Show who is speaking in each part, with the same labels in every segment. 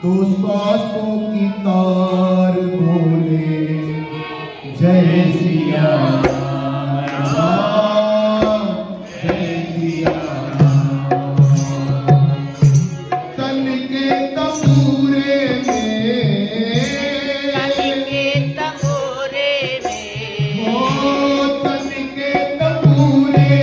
Speaker 1: दो सांसों की तार बोले जय सिया राम, जय सिया राम। तन के तबूरे में ओ तन के तबूरे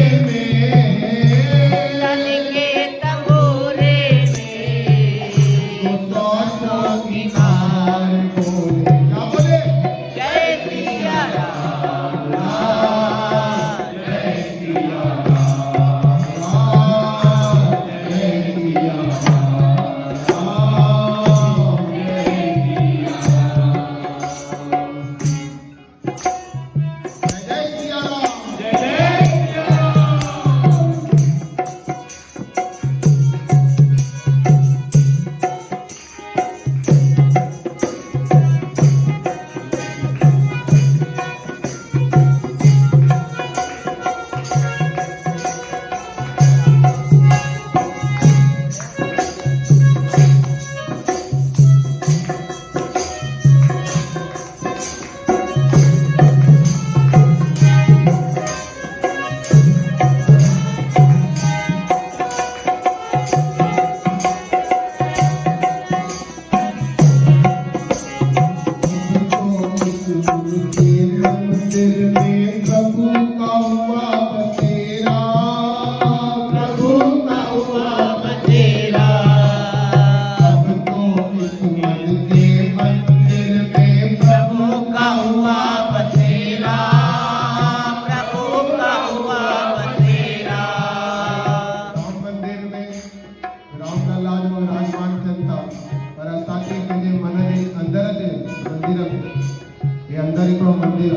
Speaker 1: मंदिर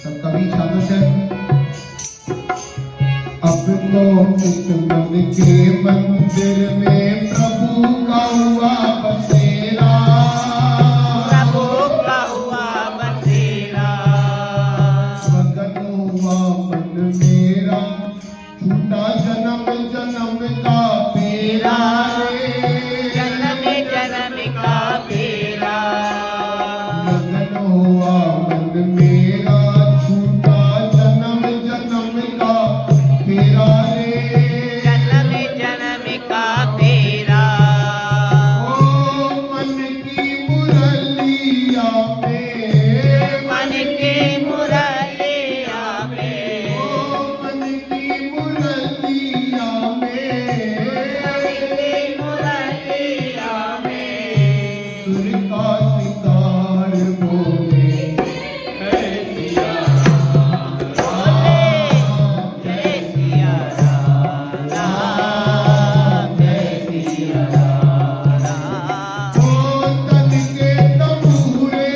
Speaker 1: तो कवि छात्र से अब तो इस मन के मंदिर में प्रभु का हुआ बसेरा,
Speaker 2: प्रभु का हुआ बसेरा।
Speaker 1: मगन हुआ मन मेरा छूटा जन्म जन्म का फेरा रे,
Speaker 2: जन्म जन्म का फेरा।
Speaker 1: मगन हुआ मन मेरा छूटा जन्म जन्म का फेरा रे,
Speaker 2: जन्म जन्म का फेरा।
Speaker 1: ओ मन की मुरलिया में,
Speaker 2: मन के मुरलिया में,
Speaker 1: ओ मन की मुरलिया में,
Speaker 2: मुरलिया में
Speaker 1: सुर का सितार बोले जय सिया
Speaker 2: जय सिया राम, जय सिया राम।
Speaker 1: ओ तन के तबूरे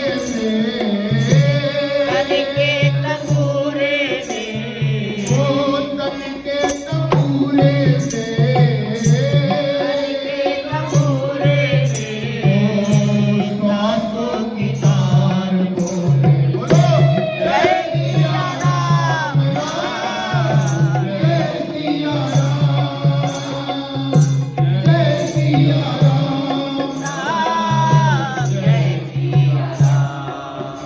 Speaker 2: तन के तबूरे में,
Speaker 1: ओ तन के तबूरे
Speaker 2: तबूरे में
Speaker 1: श्वासों की तार बोले बोलो
Speaker 2: जय सिया राम,
Speaker 1: जय सिया राम, जय सिया राम,
Speaker 2: राम, जय सिया राम।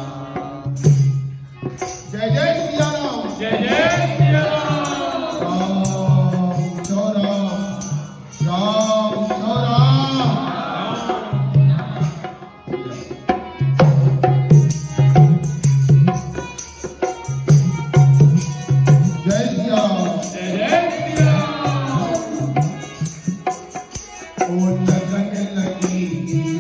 Speaker 1: जय जय सिया राम,
Speaker 2: जय जय सिया राम।
Speaker 1: राम सो राम। जय सिया ओ लगन लगी